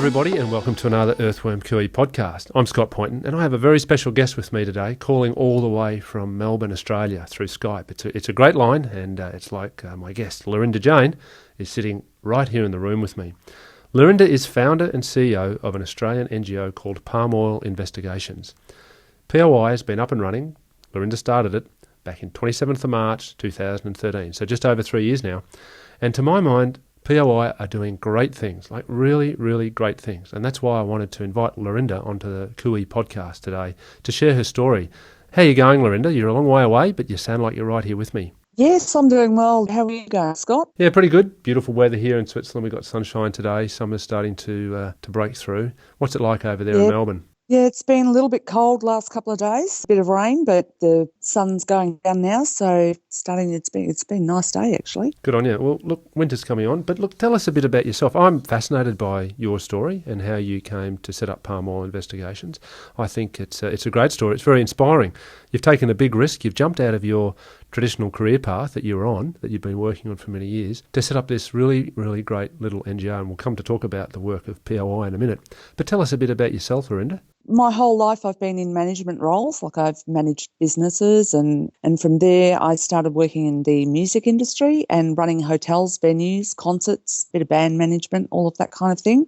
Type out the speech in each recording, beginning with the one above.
everybody, and welcome to another Earthworm Cooey podcast. I'm Scott Poynton, and I have a very special guest with me today, calling all the way from Melbourne, Australia, through Skype. It's a great line, and it's like my guest, Lorinda Jane, is sitting right here in the room with me. Lorinda is founder and CEO of an Australian NGO called Palm Oil Investigations. POI has been up and running. Lorinda started it back in 27th of March 2013, so just over 3 years now. And to my mind, POI are doing great things, like really, really great things. And that's why I wanted to invite Lorinda onto the Cooey podcast today to share her story. How are you going, Lorinda? You're a long way away, but you sound like you're right here with me. Yes, I'm doing well. How are you going, Scott? Yeah, pretty good. Beautiful weather here in Switzerland. We've got sunshine today. Summer's starting to break through. What's it like over there in Melbourne? Yeah, it's been a little bit cold last couple of days, a bit of rain, but the sun's going down now, so it's been a nice day actually. Good on you. Well, look, winter's coming on, but look, tell us a bit about yourself. I'm fascinated by your story and how you came to set up Palm Oil Investigations. I think it's a great story. It's very inspiring. You've taken a big risk. You've jumped out of your traditional career path that you were on, that you've been working on for many years, to set up this really, really great little NGO, and we'll come to talk about the work of POI in a minute. But tell us a bit about yourself, Lorinda. My whole life I've been in management roles, like I've managed businesses and from there I started working in the music industry and running hotels, venues, concerts, bit of band management, all of that kind of thing.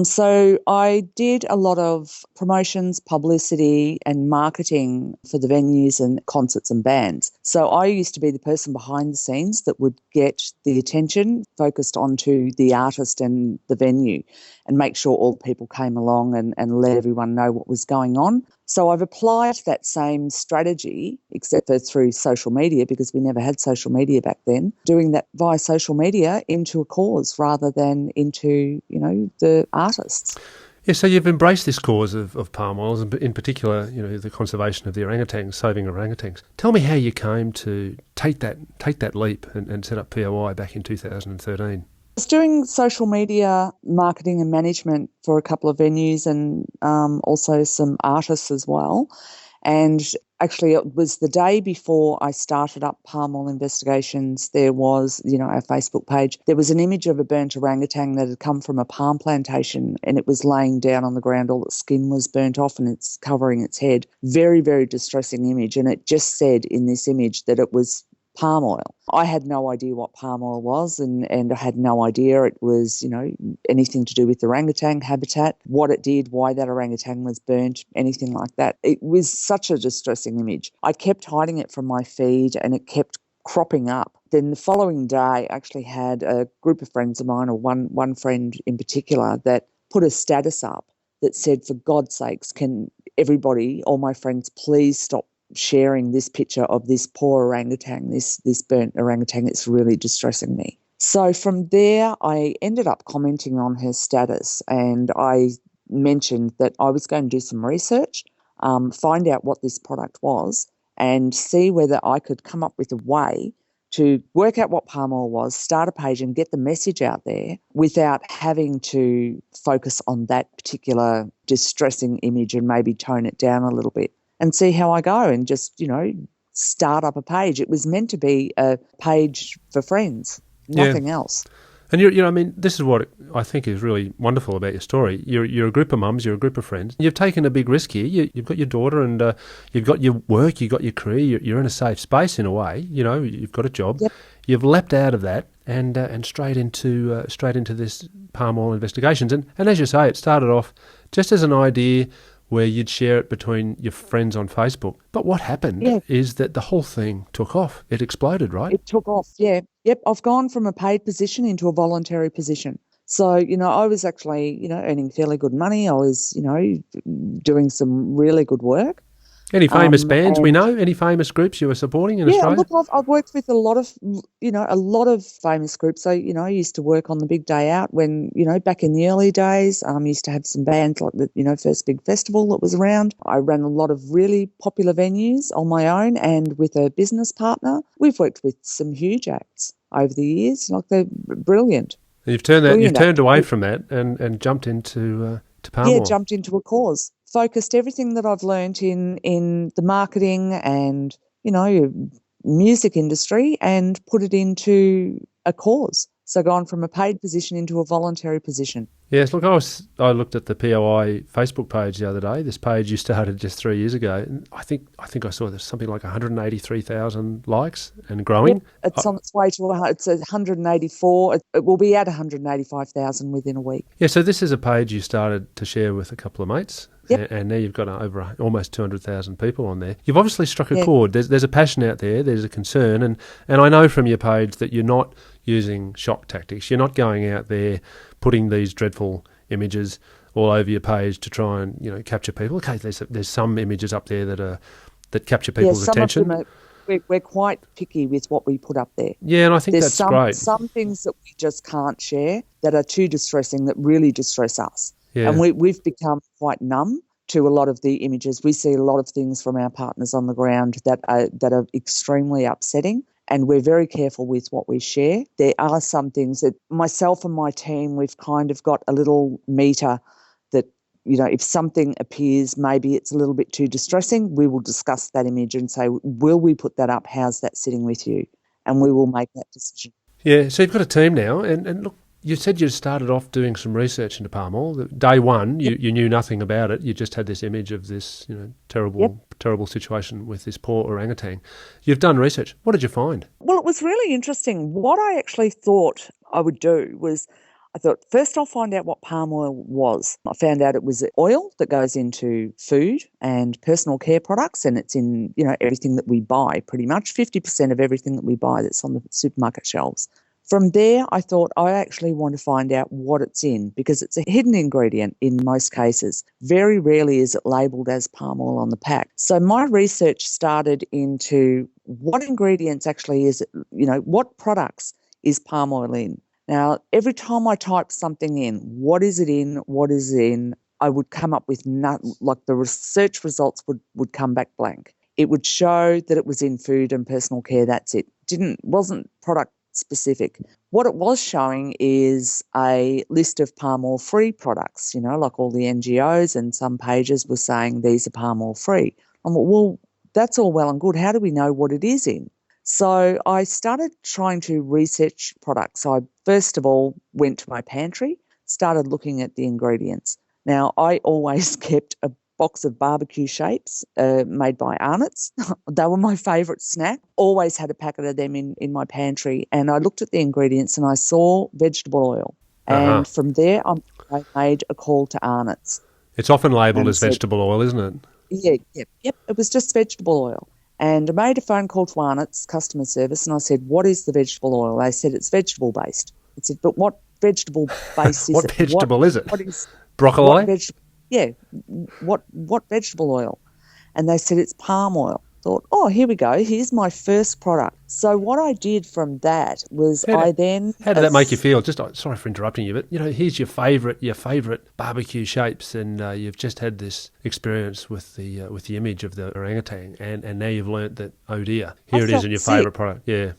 So I did a lot of promotions, publicity and marketing for the venues and concerts and bands. So I used to be the person behind the scenes that would get the attention focused onto the artist and the venue and make sure all people came along and let everyone know what was going on. So I've applied that same strategy, except for through social media, because we never had social media back then, doing that via social media into a cause rather than into, the artists. Yeah, so you've embraced this cause of palm oils, and in particular, the conservation of the orangutans, saving orangutans. Tell me how you came to take that leap and set up POI back in 2013. I was doing social media marketing and management for a couple of venues and also some artists as well. And actually, it was the day before I started up Palm Oil Investigations. There was, our Facebook page. There was an image of a burnt orangutan that had come from a palm plantation and it was laying down on the ground. All its skin was burnt off and it's covering its head. Very, very distressing image. And it just said in this image that it was palm oil. I had no idea what palm oil was and I had no idea it was, anything to do with orangutan habitat, what it did, why that orangutan was burnt, anything like that. It was such a distressing image. I kept hiding it from my feed and it kept cropping up. Then the following day, I actually had a group of friends of mine, or one friend in particular, that put a status up that said, for God's sakes, can everybody, all my friends, please stop sharing this picture of this poor orangutan, this burnt orangutan. It's really distressing me. So from there, I ended up commenting on her status and I mentioned that I was going to do some research, find out what this product was and see whether I could come up with a way to work out what palm oil was, start a page and get the message out there without having to focus on that particular distressing image and maybe tone it down a little bit. And see how I go and just, start up a page. It was meant to be a page for friends, nothing else. And this is what I think is really wonderful about your story. You're a group of mums, you're a group of friends. You've taken a big risk here. You've got your daughter and you've got your work, you've got your career. You're in a safe space in a way. You've got a job. Yep. You've leapt out of that and straight into this Palm Oil Investigations. And as you say, it started off just as an idea where you'd share it between your friends on Facebook. But what happened is that the whole thing took off. It exploded, right? It took off, yeah. Yep, I've gone from a paid position into a voluntary position. So, I was actually, earning fairly good money. I was, doing some really good work. Any famous bands we know? Any famous groups you were supporting in Australia? Yeah, look, I've worked with a lot of famous groups. So, I used to work on the big day out when, back in the early days, I used to have some bands like the, first big festival that was around. I ran a lot of really popular venues on my own and with a business partner. We've worked with some huge acts over the years. Like, they're brilliant. And you've turned away from that and jumped into palm oil. Yeah, jumped into a cause. Focused everything that I've learned in the marketing and, music industry and put it into a cause So gone from a paid position into a voluntary position. Yes, look, I looked at the POI Facebook page the other day. This page you started just 3 years ago. And I think I saw there's something like 183,000 likes and growing. Yep, it's on its way to it's 184. It will be at 185,000 within a week. Yeah, so this is a page you started to share with a couple of mates. Yep. And now you've got over almost 200,000 people on there. You've obviously struck a chord. There's a passion out there. There's a concern. And I know from your page that you're not using shock tactics. You're not going out there putting these dreadful images all over your page to try and, capture people. Okay, there's some images up there that capture people's attention. Some of them we're quite picky with what we put up there. Yeah, and I think that's great. Some things that we just can't share that are too distressing, that really distress us. Yeah. And we've become quite numb to a lot of the images. We see a lot of things from our partners on the ground that are extremely upsetting, and we're very careful with what we share. There are some things that myself and my team, we've kind of got a little meter that, if something appears, maybe it's a little bit too distressing, we will discuss that image and say, will we put that up? How's that sitting with you? And we will make that decision. Yeah, so you've got a team now, and look, you said you started off doing some research into palm oil. Day one, you knew nothing about it. You just had this image of this, terrible situation with this poor orangutan. You've done research. What did you find? Well, it was really interesting. What I actually thought I would do was, I thought, first I'll find out what palm oil was. I found out it was oil that goes into food and personal care products, and it's in, everything that we buy, pretty much 50% of everything that we buy that's on the supermarket shelves. From there, I thought I actually want to find out what it's in, because it's a hidden ingredient in most cases. Very rarely is it labelled as palm oil on the pack. So my research started into what ingredients actually is it, what products is palm oil in. Now, every time I typed something in, what is it in, I would come up with the research results would come back blank. It would show that it was in food and personal care, that's it. Wasn't product specific. What it was showing is a list of palm oil free products, like all the NGOs, and some pages were saying these are palm oil free. I'm like, well, that's all well and good. How do we know what it is in? So I started trying to research products. I first of all went to my pantry, started looking at the ingredients. Now, I always kept a box of barbecue shapes made by Arnott's. They were my favourite snack. Always had a packet of them in my pantry. And I looked at the ingredients and I saw vegetable oil. And from there, I made a call to Arnott's. It's often labelled as vegetable oil, isn't it? Yep. It was just vegetable oil. And I made a phone call to Arnott's customer service and I said, what is the vegetable oil? They said it's vegetable-based. I said, but what vegetable-based is what it? Vegetable is it? What is broccoli? What vegetable oil? And they said it's palm oil. Thought, oh, here we go. Here's my first product. So what I did from that was How did that make you feel? Just sorry for interrupting you, but here's your favourite barbecue shapes, and you've just had this experience with the image of the orangutan, and now you've learnt that, oh dear, here it is in your favourite product. Yeah.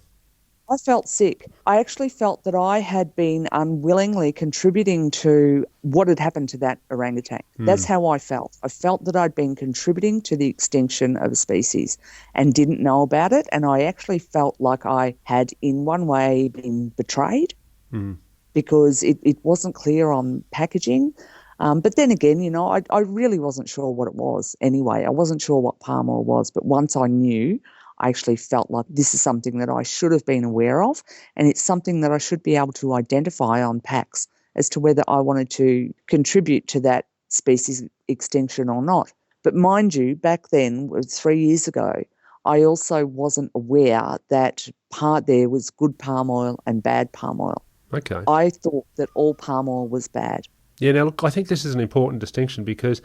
I felt sick. I actually felt that I had been unwillingly contributing to what had happened to that orangutan. That's how I felt. I felt that I'd been contributing to the extinction of a species and didn't know about it. And I actually felt like I had, in one way, been betrayed because it wasn't clear on packaging. But then again, I really wasn't sure what it was anyway. I wasn't sure what palm oil was. But once I knew, I actually felt like this is something that I should have been aware of, and it's something that I should be able to identify on packs as to whether I wanted to contribute to that species extinction or not. But mind you, back then, 3 years ago, I also wasn't aware that there was good palm oil and bad palm oil. Okay. I thought that all palm oil was bad. Yeah, now look, I think this is an important distinction because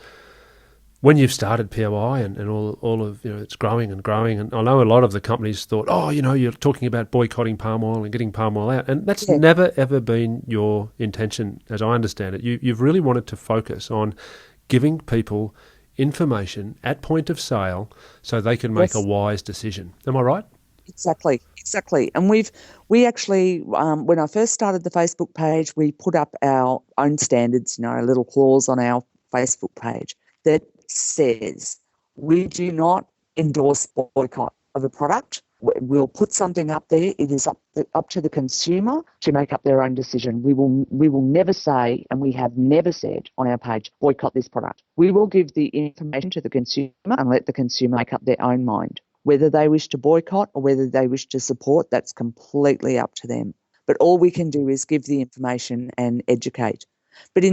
when you've started POI and all of, it's growing, and I know a lot of the companies thought, you're talking about boycotting palm oil and getting palm oil out, and that's never ever been your intention, as I understand it. You've really wanted to focus on giving people information at point of sale so they can make a wise decision. Am I right? Exactly. And we actually, when I first started the Facebook page, we put up our own standards, a little clause on our Facebook page that says we do not endorse boycott of a product. we'll put something up there. It is up to the consumer to make up their own decision. We will never say, and we have never said on our page, boycott this product. We will give the information to the consumer and let the consumer make up their own mind. Whether they wish to boycott or whether they wish to support, that's completely up to them. But all we can do is give the information and educate. But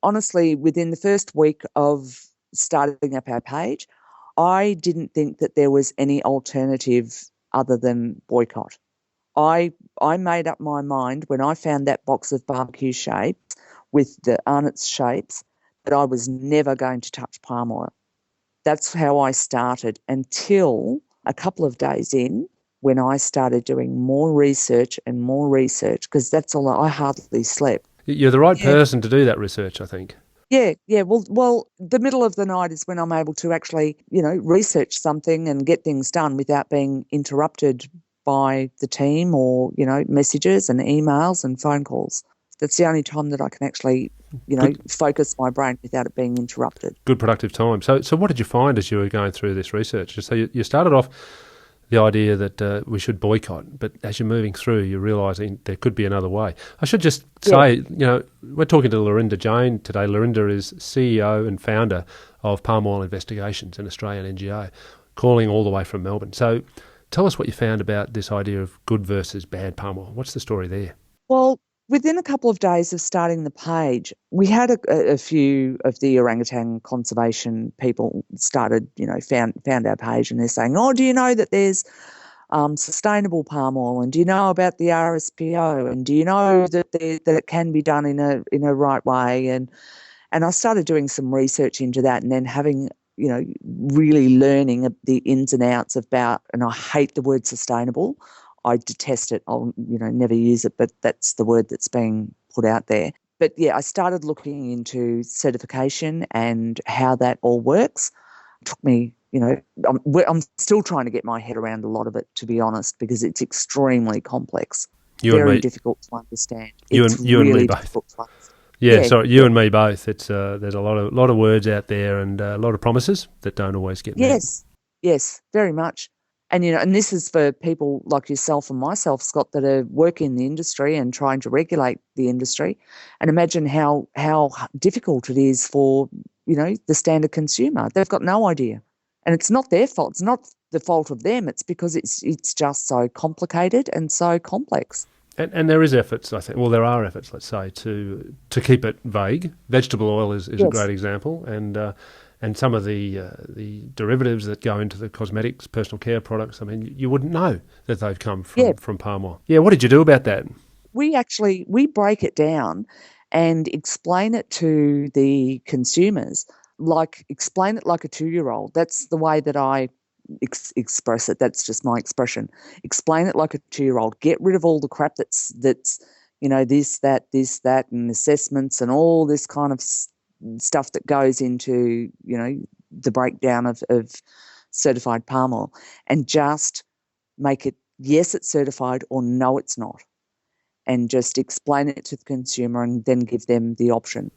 honestly, within the first week of starting up our page, I didn't think that there was any alternative other than boycott. I made up my mind when I found that box of barbecue shapes with the Arnott's shapes that I was never going to touch palm oil. That's how I started until a couple of days in when I started doing more research, because that's all I hardly slept. You're the right person to do that research, I think. Yeah. Well, the middle of the night is when I'm able to actually, research something and get things done without being interrupted by the team or, messages and emails and phone calls. That's the only time that I can actually, focus my brain without it being interrupted. Good productive time. So what did you find as you were going through this research? So you started off the idea that we should boycott, but as you're moving through, you're realising there could be another way. I should just say, we're talking to Lorinda Jane today. Lorinda is CEO and founder of Palm Oil Investigations, an Australian NGO, calling all the way from Melbourne. So tell us what you found about this idea of good versus bad palm oil. What's the story there? Well, within a couple of days of starting the page, we had a few of the orangutan conservation people found our page, and they're saying, "Oh, do you know that there's sustainable palm oil, and do you know about the RSPO, and do you know that it can be done in a right way?" And I started doing some research into that, and then having really learning the ins and outs about, and I hate the word sustainable. I detest it. I'll, never use it, but that's the word that's being put out there. But yeah, I started looking into certification and how that all works. It took me, I'm still trying to get my head around a lot of it, to be honest, because it's extremely complex, very difficult to understand. You and me both. Difficult to understand. Yeah, sorry, you and me both. It's there's a lot of words out there and a lot of promises that don't always get met. Yes, very much. And, and this is for people like yourself and myself, Scott, that are working in the industry and trying to regulate the industry. And imagine how difficult it is for, the standard consumer. They've got no idea. And it's not their fault. It's not the fault of them. It's because it's just so complicated and so complex. And there is efforts, I think. Well, there are efforts, let's say, to keep it vague. Vegetable oil is a great example, and some of the derivatives that go into the cosmetics, personal care products. I mean, you wouldn't know that they've come from palm oil. Yeah, what did you do about that? We break it down and explain it to the consumers, explain it like a 2-year-old. That's the way that I express it. That's just my expression. Explain it like a 2-year-old. Get rid of all the crap that's this, that, and assessments and all this kind of stuff that goes into, the breakdown of certified palm oil, and just make it, yes, it's certified, or no, it's not. And just explain it to the consumer and then give them the option.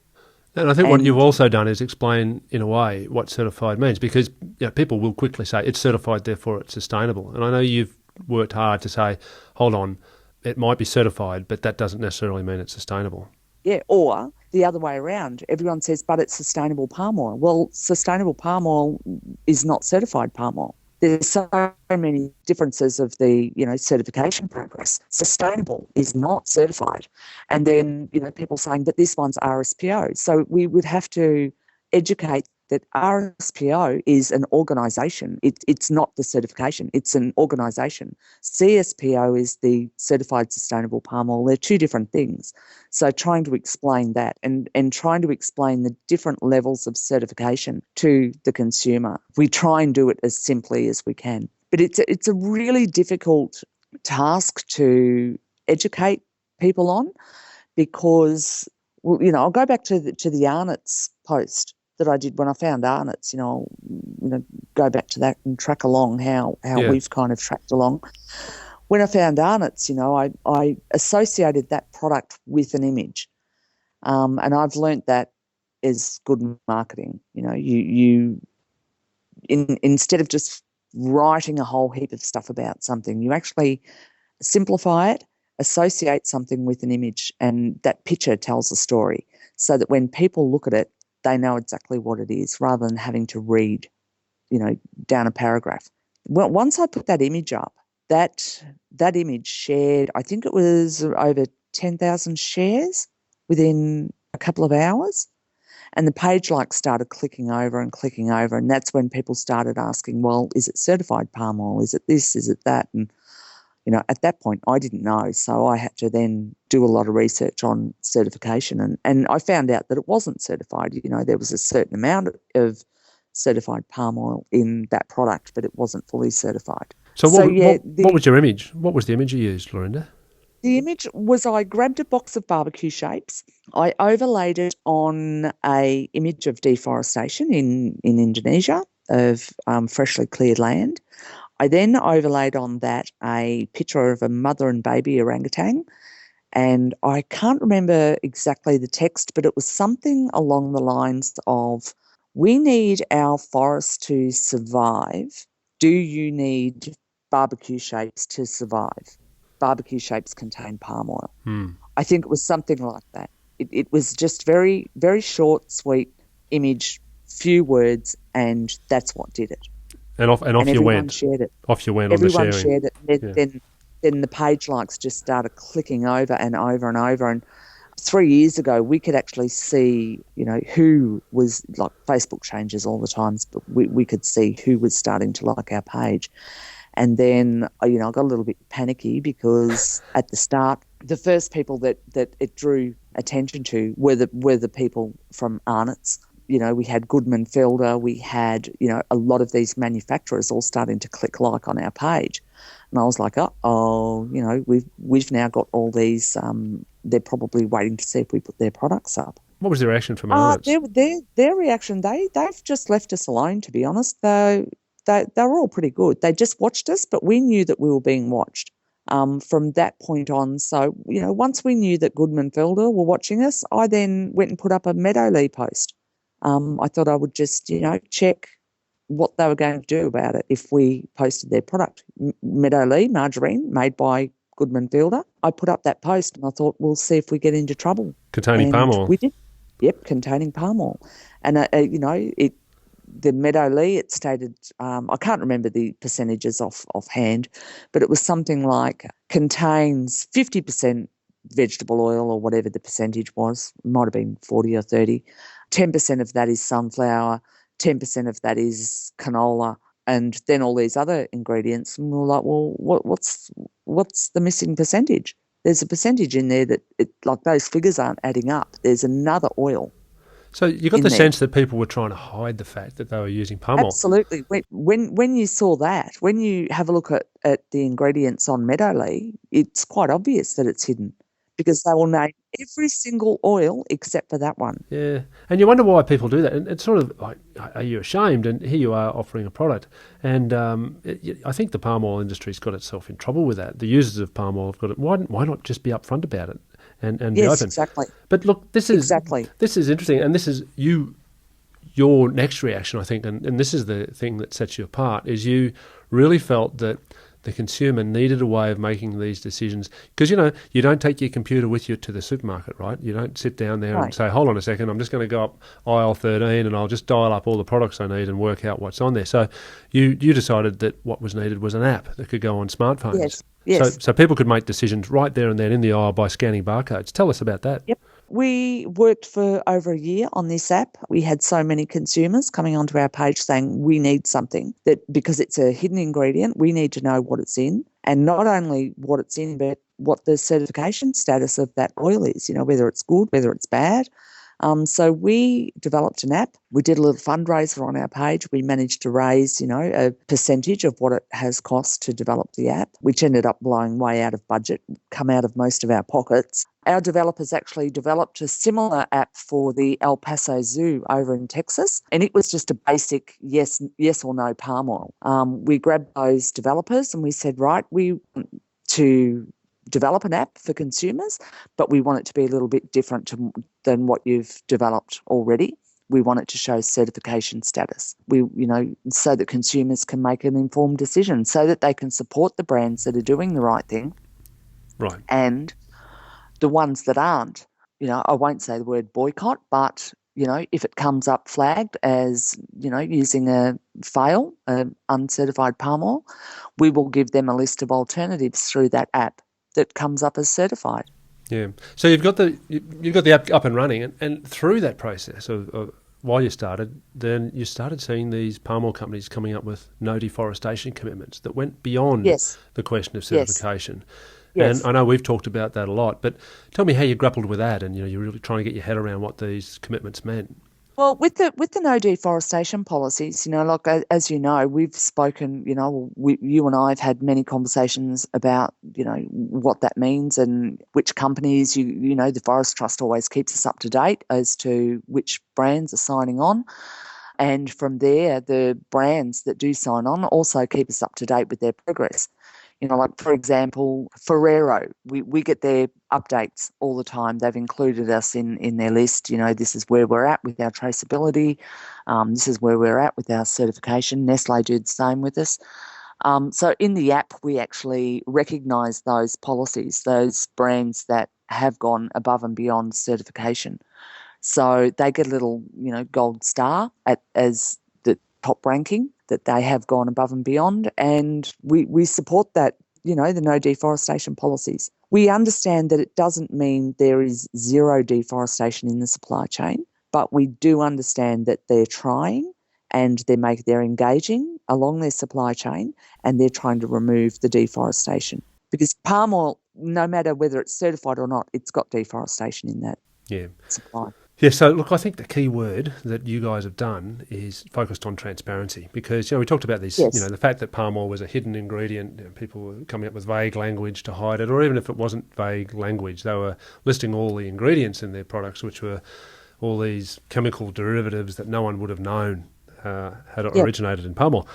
And I think what you've also done is explain, in a way, what certified means, because people will quickly say it's certified, therefore it's sustainable. And I know you've worked hard to say, hold on, it might be certified, but that doesn't necessarily mean it's sustainable. Yeah, or the other way around. Everyone says, but it's sustainable palm oil. Well, sustainable palm oil is not certified palm oil. There's so many differences of the, certification progress. Sustainable is not certified. And then, people saying, but this one's RSPO. So we would have to educate that RSPO is an organisation. It's not the certification. It's an organisation. CSPO is the Certified Sustainable Palm Oil. They're two different things. So trying to explain that and trying to explain the different levels of certification to the consumer. We try and do it as simply as we can. But it's a really difficult task to educate people on, because, I'll go back to the Arnott's post that I did when I found Arnott's. I'll go back to that and track along how we've kind of tracked along. When I found Arnott's, I associated that product with an image, and I've learnt that is good marketing. You instead of just writing a whole heap of stuff about something. You actually simplify it, associate something with an image, and that picture tells a story so that when people look at it, they know exactly what it is rather than having to read, down a paragraph. Well, once I put that image up, that image shared, I think it was over 10,000 shares within a couple of hours. And the page started clicking over, and that's when people started asking, well, is it certified palm oil? Is it this? Is it that? And, at that point, I didn't know. So I had to then do a lot of research on certification. And I found out that it wasn't certified. There was a certain amount of certified palm oil in that product, but it wasn't fully certified. So what was your image? What was the image you used, Lorinda? The image was I grabbed a box of barbecue shapes. I overlaid it on a image of deforestation in Indonesia of freshly cleared land. I then overlaid on that a picture of a mother and baby orangutan. And I can't remember exactly the text, but it was something along the lines of, we need our forests to survive. Do you need barbecue shapes to survive? Barbecue shapes contain palm oil. I think it was something like that. It was just very, very short, sweet image, few words, and that's what did it. And off you went. Shared it. Off you went everyone on the sharing. Shared it. Then the page likes just started clicking over and over and over. And 3 years ago, we could actually see, who was, like, Facebook changes all the times, but we could see who was starting to like our page. And then, I got a little bit panicky because at the start, the first people that it drew attention to were the people from Arnott's. We had Goodman Felder, we had, a lot of these manufacturers all starting to click like on our page. And I was like, we've now got all these, they're probably waiting to see if we put their products up. What was the reaction from Arnott's? Their reaction, they've just left us alone, to be honest. They were all pretty good. They just watched us, but we knew that we were being watched from that point on. So, once we knew that Goodman Felder were watching us, I then went and put up a Meadowlee post. I thought I would just, check what they were going to do about it if we posted their product. Meadowlee margarine made by Goodman Felder. I put up that post and I thought, we'll see if we get into trouble. Containing palm oil. We did. Yep, containing palm oil. And, the Meadowlee, it stated, I can't remember the percentages offhand, but it was something like contains 50% vegetable oil or whatever the percentage was. It might have been 40 or 30. 10% of that is sunflower, 10% of that is canola, and then all these other ingredients. And we were like, well, what's the missing percentage? There's a percentage in there that, those figures aren't adding up. There's another oil. So you got the sense that people were trying to hide the fact that they were using palm oil? Absolutely. When you saw that, when you have a look at the ingredients on Meadowlee, it's quite obvious that it's hidden because they will name every single oil except for that one. Yeah. And you wonder why people do that. And it's sort of like, are you ashamed? And here you are offering a product. And I think the palm oil industry's got itself in trouble with that. The users of palm oil have got it. Why not just be upfront about it? And be yes, open. Exactly. But look, this is interesting, and this is your next reaction, I think, and this is the thing that sets you apart, is you really felt that the consumer needed a way of making these decisions. Because, you don't take your computer with you to the supermarket, right? You don't sit down there and say, hold on a second, I'm just going to go up aisle 13 and I'll just dial up all the products I need and work out what's on there. So you decided that what was needed was an app that could go on smartphones. Yes. So people could make decisions right there and then in the aisle by scanning barcodes. Tell us about that. Yep. We worked for over a year on this app. We had so many consumers coming onto our page saying we need something, that because it's a hidden ingredient, we need to know what it's in, and not only what it's in, but what the certification status of that oil is, whether it's good, whether it's bad. So we developed an app. We did a little fundraiser on our page. We managed to raise, a percentage of what it has cost to develop the app, which ended up blowing way out of budget, come out of most of our pockets. Our developers actually developed a similar app for the El Paso Zoo over in Texas, and it was just a basic yes or no palm oil. We grabbed those developers and we said, right, we want to develop an app for consumers, but we want it to be a little bit different than what you've developed already. We want it to show certification status. So that consumers can make an informed decision, so that they can support the brands that are doing the right thing, Right. and the ones that aren't. I won't say the word boycott, but if it comes up flagged as, using a uncertified palm oil, we will give them a list of alternatives through that app that comes up as certified. Yeah. So you've got the app up and running, and through that process of while you started, then you started seeing these palm oil companies coming up with no deforestation commitments that went beyond Yes. the question of Yes. certification. Yes. And I know we've talked about that a lot, but tell me how you grappled with that, and you're really trying to get your head around what these commitments meant. Well, with the no deforestation policies, like as you know, we've spoken. You and I have had many conversations about what that means and which companies. The Forest Trust always keeps us up to date as to which brands are signing on. And from there, the brands that do sign on also keep us up to date with their progress. Like, for example, Ferrero, we get their updates all the time. They've included us in their list. This is where we're at with our traceability. This is where we're at with our certification. Nestle do the same with us. So in the app, we actually recognise those policies, those brands that have gone above and beyond certification. So they get a little, gold star as the top ranking that they have gone above and beyond. And we support that, the no deforestation policies. We understand that it doesn't mean there is zero deforestation in the supply chain, but we do understand that they're trying and they're engaging along their supply chain, and they're trying to remove the deforestation. Because palm oil, no matter whether it's certified or not, it's got deforestation in that supply. Yeah, so look, I think the key word that you guys have done is focused on transparency, because we talked about this, Yes. the fact that palm oil was a hidden ingredient, people were coming up with vague language to hide it, or even if it wasn't vague language, they were listing all the ingredients in their products, which were all these chemical derivatives that no one would have known had originated in palm oil.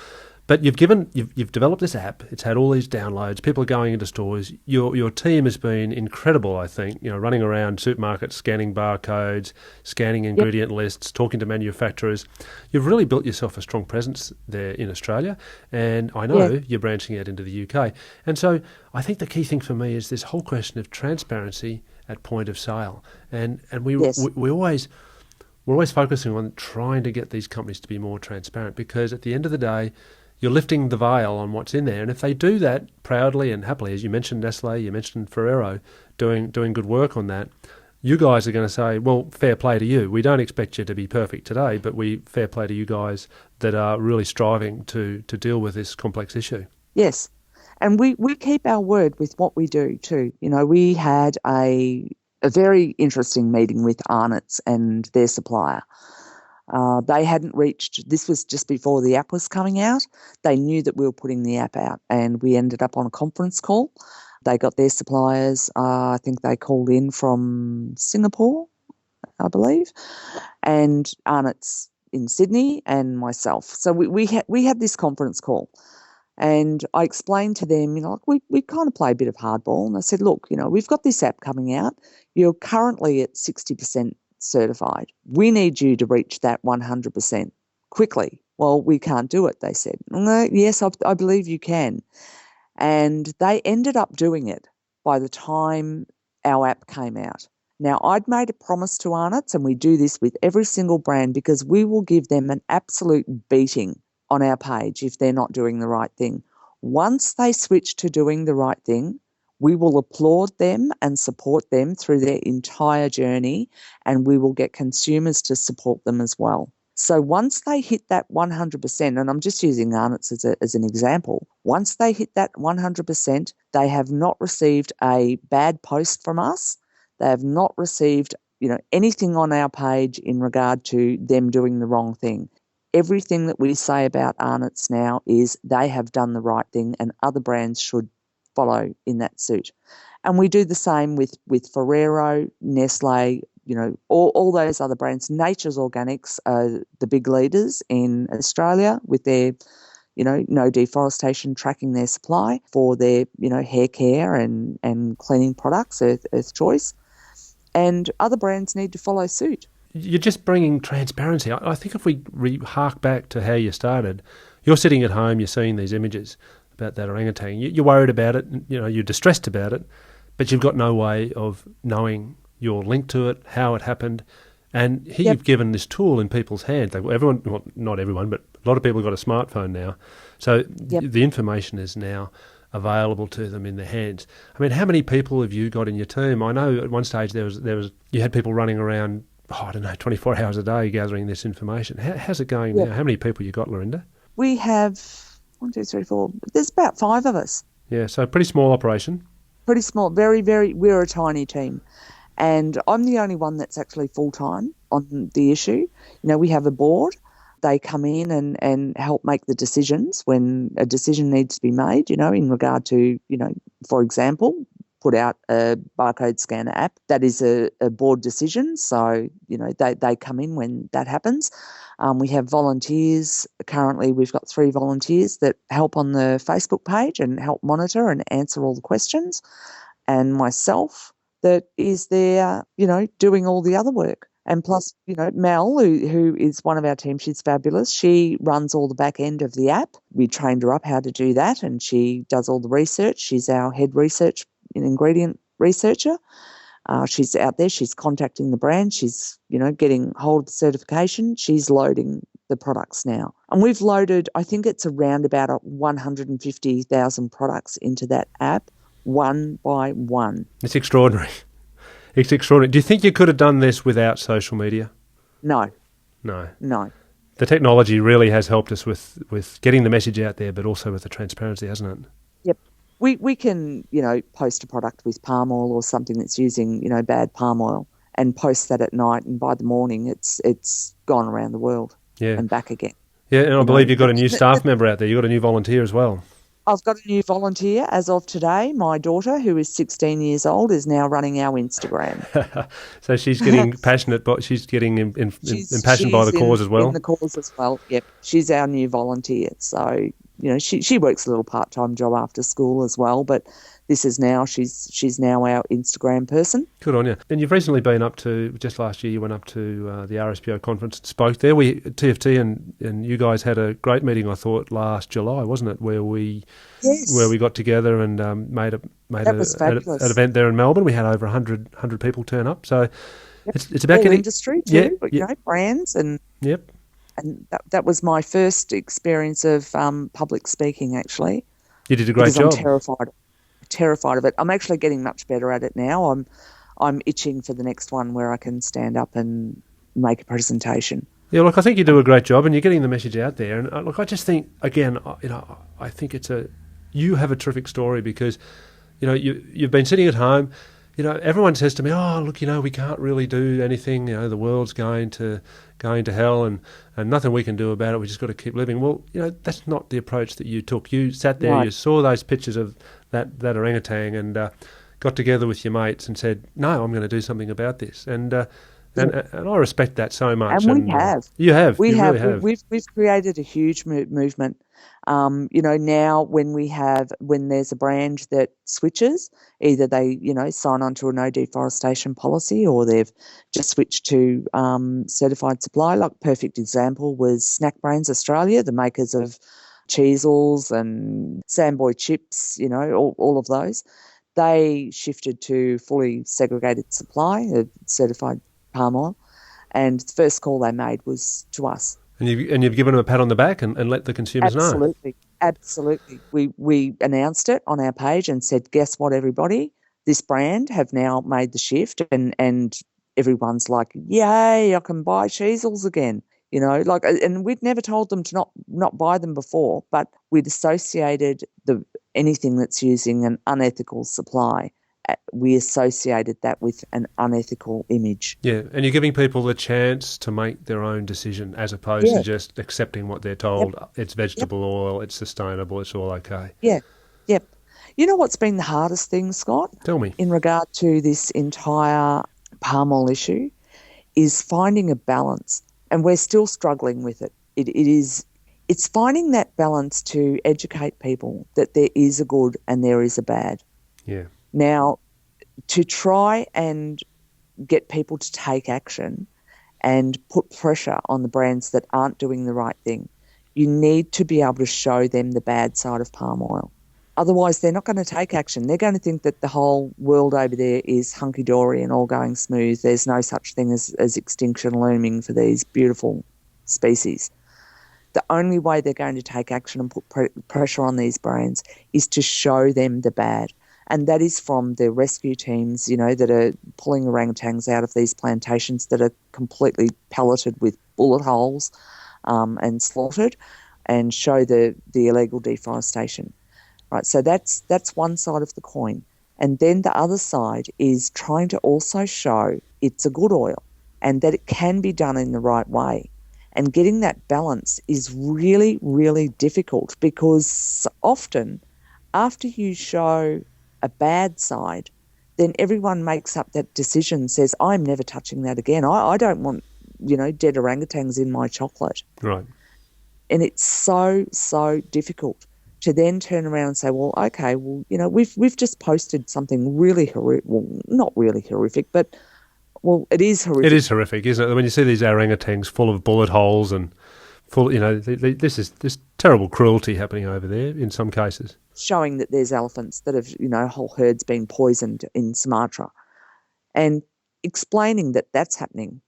But you've developed this app. It's had all these downloads. People are going into stores. Your team has been incredible, I think. Running around supermarkets, scanning barcodes, scanning ingredient lists, talking to manufacturers. You've really built yourself a strong presence there in Australia, and I know you're branching out into the UK. And so I think the key thing for me is this whole question of transparency at point of sale, and we're always focusing on trying to get these companies to be more transparent, because at the end of the day, you're lifting the veil on what's in there. And if they do that proudly and happily, as you mentioned Nestle, you mentioned Ferrero, doing good work on that, you guys are going to say, well, fair play to you. We don't expect you to be perfect today, but fair play to you guys that are really striving to deal with this complex issue. Yes. And we keep our word with what we do too. We had a very interesting meeting with Arnott's and their supplier. They hadn't this was just before the app was coming out. They knew that we were putting the app out, and we ended up on a conference call. They got their suppliers. I think they called in from Singapore, I believe, and Arnott's in Sydney, and myself. So we had this conference call, and I explained to them, we kind of play a bit of hardball, and I said, look, we've got this app coming out. You're currently at 60% certified. We need you to reach that 100% quickly. Well, we can't do it, they said. No, yes, I believe you can. And they ended up doing it by the time our app came out. Now, I'd made a promise to Arnott's, and we do this with every single brand, because we will give them an absolute beating on our page if they're not doing the right thing. Once they switch to doing the right thing, we will applaud them and support them through their entire journey, and we will get consumers to support them as well. So once they hit that 100%, and I'm just using Arnott's as an example, once they hit that 100%, they have not received a bad post from us. They have not received, anything on our page in regard to them doing the wrong thing. Everything that we say about Arnott's now is they have done the right thing, and other brands should follow in that suit. And we do the same with Ferrero, Nestle, all those other brands. Nature's Organics are the big leaders in Australia with their, no deforestation, tracking their supply for their, hair care and cleaning products, Earth Choice. And other brands need to follow suit. you're just bringing transparency. I think if we hark back to how you started, you're sitting at home, you're seeing these images about that orangutan. You're worried about it, you're distressed about it, but you've got no way of knowing your link to it, how it happened. And here you've given this tool in people's hands. Everyone, well, not everyone, but a lot of people have got a smartphone now. So the information is now available to them in their hands. I mean, how many people have you got in your team? I know at one stage there was you had people running around, 24 hours a day gathering this information. How's it going now? How many people you got, Lorinda? We have 1, 2, 3, 4. There's about 5 of us. Yeah, so pretty small operation. Pretty small, very, very. We're a tiny team. And I'm the only one that's actually full-time on the issue. We have a board. They come in and help make the decisions when a decision needs to be made, in regard to, for example, put out a barcode scanner app. That is a board decision. So, they come in when that happens. We have volunteers. Currently, we've got 3 volunteers that help on the Facebook page and help monitor and answer all the questions. And myself, that is there, doing all the other work. And plus, Mel, who is one of our team, she's fabulous. She runs all the back end of the app. We trained her up how to do that, and she does all the research. She's our head research and ingredient researcher. She's out there. She's contacting the brand. She's, getting hold of the certification. She's loading the products now. And we've loaded, I think it's around about 150,000 products into that app, one by one. It's extraordinary. It's extraordinary. Do you think you could have done this without social media? No. No. The technology really has helped us with getting the message out there, but also with the transparency, hasn't it? Yep. We can, post a product with palm oil or something that's using, bad palm oil and post that at night, and by the morning it's gone around the world and back again. Yeah, and I believe you've got a new staff member out there. You've got a new volunteer as well. I've got a new volunteer as of today. My daughter, who is 16 years old, is now running our Instagram. So she's getting passionate, but she's getting impassioned by the cause as well. In the cause as well, yep. She's our new volunteer. So, she works a little part-time job after school as well, but this is now, she's now our Instagram person. Good on you. And you've recently been up to, just last year, you went up to the RSPO conference and spoke there. TFT and you guys had a great meeting, I thought, last July, wasn't it, where we got together and made an event there in Melbourne. We had over 100 people turn up. So it's about getting industry too, brands and yep. And that was my first experience of public speaking, actually. You did a great job. I'm terrified of it. I'm actually getting much better at it now. I'm itching for the next one where I can stand up and make a presentation. Yeah, look, I think you do a great job, and you're getting the message out there. And look, I just think, again, I think you have a terrific story because, you've been sitting at home. Everyone says to me, "Oh, look, we can't really do anything. The world's going to hell, and nothing we can do about it. We just got to keep living." Well, that's not the approach that you took. You sat there, You saw those pictures of that orangutan, and got together with your mates and said, "No, I'm going to do something about this." And I respect that so much. And we have. You have. We you have. Really have. We've created a huge movement. Now when there's a brand that switches, either they, sign on to a no deforestation policy or they've just switched to certified supply. Like perfect example was Snack Brains Australia, the makers of Cheezels and Samboy chips, all of those. They shifted to fully segregated supply of certified palm oil, and the first call they made was to us. And you've given them a pat on the back and let the consumers know. Absolutely. We announced it on our page and said, guess what, everybody? This brand have now made the shift, and everyone's like, yay, I can buy Cheezels again. And we'd never told them to not buy them before, but we'd associated anything that's using an unethical supply. We associated that with an unethical image. Yeah, and you're giving people the chance to make their own decision as opposed to just accepting what they're told. Yep. It's vegetable oil, it's sustainable, it's all okay. Yeah, yep. You know what's been the hardest thing, Scott? Tell me. In regard to this entire palm oil issue is finding a balance, and we're still struggling with it. It's finding that balance to educate people that there is a good and there is a bad. Yeah. Now, to try and get people to take action and put pressure on the brands that aren't doing the right thing. You need to be able to show them the bad side of palm oil. Otherwise, they're not going to take action. They're going to think that the whole world over there is hunky-dory and all going smooth. There's no such thing as extinction looming for these beautiful species. The only way they're going to take action and put pressure on these brands is to show them the bad. And that is from the rescue teams, that are pulling orangutans out of these plantations that are completely pelleted with bullet holes and slaughtered, and show the illegal deforestation. Right, so that's one side of the coin. And then the other side is trying to also show it's a good oil and that it can be done in the right way. And getting that balance is really, really difficult, because often after you show a bad side, then everyone makes up that decision, says, I'm never touching that again. I don't want, dead orangutans in my chocolate. Right. And it's so, so difficult to then turn around and say, well, okay, we've just posted something really horrific. Well, not really horrific, but, well, it is horrific. It is horrific, isn't it? When you see these orangutans full of bullet holes and full, this terrible cruelty happening over there in some cases. Showing that there's elephants that have, whole herds being poisoned in Sumatra, and explaining that that's happening,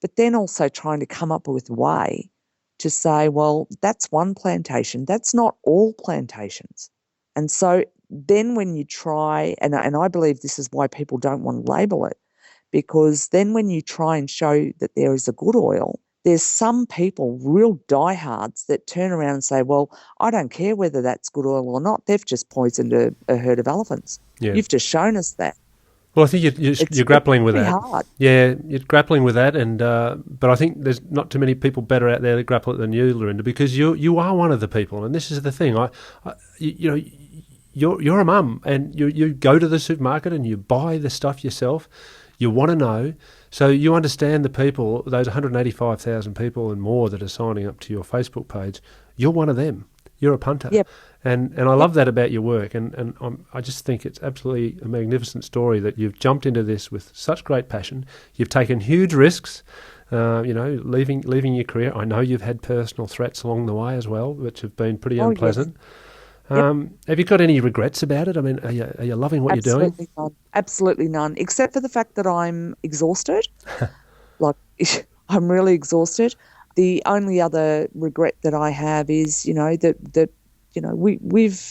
but then also trying to come up with a way to say, well, that's one plantation, that's not all plantations. And so then when you try, and I believe this is why people don't want to label it, because then when you try and show that there is a good oil, there's some people, real diehards, that turn around and say, well, I don't care whether that's good oil or not, they've just poisoned a herd of elephants. Yeah. You've just shown us that. Well, I think you're grappling with that. Hard. Yeah, you're grappling with that, and but I think there's not too many people better out there that grapple it than you, Lorinda, because you are one of the people, and this is the thing. You're a mum, and you go to the supermarket and you buy the stuff yourself. You want to know, so you understand the people, those 185,000 people and more that are signing up to your Facebook page. You're one of them. You're a punter. Yep. And I love that about your work, and I just think it's absolutely a magnificent story that you've jumped into this with such great passion. You've taken huge risks, leaving your career. I know you've had personal threats along the way as well, which have been pretty unpleasant. Yes. Have you got any regrets about it? I mean, are you loving what you're doing? None. Absolutely none, except for the fact that I'm exhausted. I'm really exhausted. The only other regret that I have is, that we've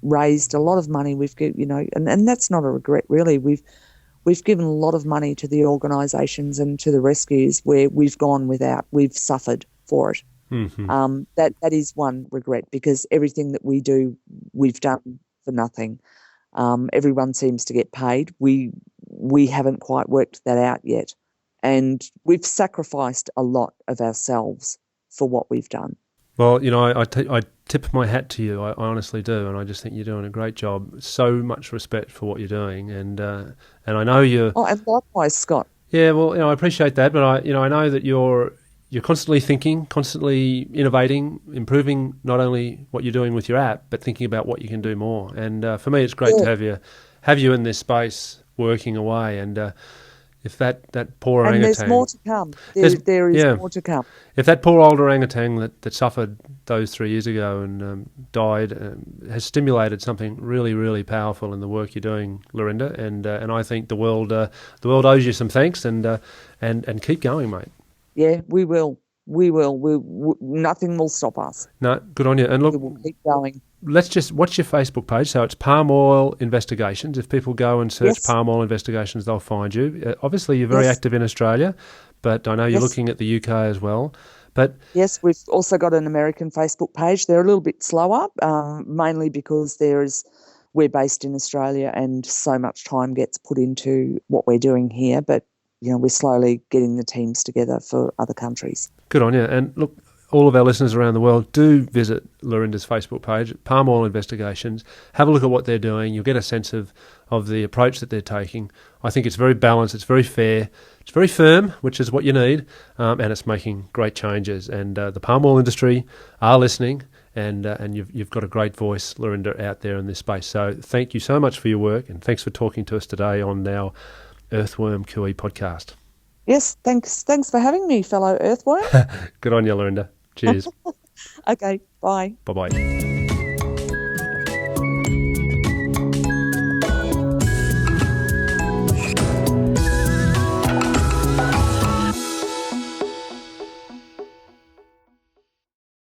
raised a lot of money. And that's not a regret really. We've given a lot of money to the organisations and to the rescues where we've gone without. We've suffered for it. Mm-hmm. That is one regret, because everything that we do, we've done for nothing. Everyone seems to get paid. We haven't quite worked that out yet. And we've sacrificed a lot of ourselves for what we've done. Well, I tip my hat to you. I honestly do, and I just think you're doing a great job. So much respect for what you're doing, and I know you're. Oh, and likewise, Scott. Yeah, well, I appreciate that, but I know that you're constantly thinking, constantly innovating, improving not only what you're doing with your app, but thinking about what you can do more. And for me, it's great to have you in this space working away, and. If that poor orangutan... And there's more to come. There is more to come. If that poor old orangutan that suffered those 3 years ago and died has stimulated something really, really powerful in the work you're doing, Lorinda, and I think the world owes you some thanks, and keep going, mate. Yeah, we will. Nothing will stop us. No, good on you. And look, we will keep going. Let's just watch your Facebook page. So it's Palm Oil Investigations. If people go and search Palm Oil Investigations, they'll find you. Obviously, you're very active in Australia, but I know you're looking at the UK as well. But yes, we've also got an American Facebook page. They're a little bit slower, mainly because we're based in Australia and so much time gets put into what we're doing here. But we're slowly getting the teams together for other countries. Good on you. And look, all of our listeners around the world, do visit Lorinda's Facebook page, Palm Oil Investigations. Have a look at what they're doing. You'll get a sense of the approach that they're taking. I think it's very balanced, it's very fair, it's very firm, which is what you need, and it's making great changes. And the palm oil industry are listening, and you've got a great voice, Lorinda, out there in this space. So thank you so much for your work, and thanks for talking to us today on our Earthworm QE podcast. Yes, thanks for having me, fellow earthworm. Good on you, Lorinda. Cheers. Okay, bye. Bye bye.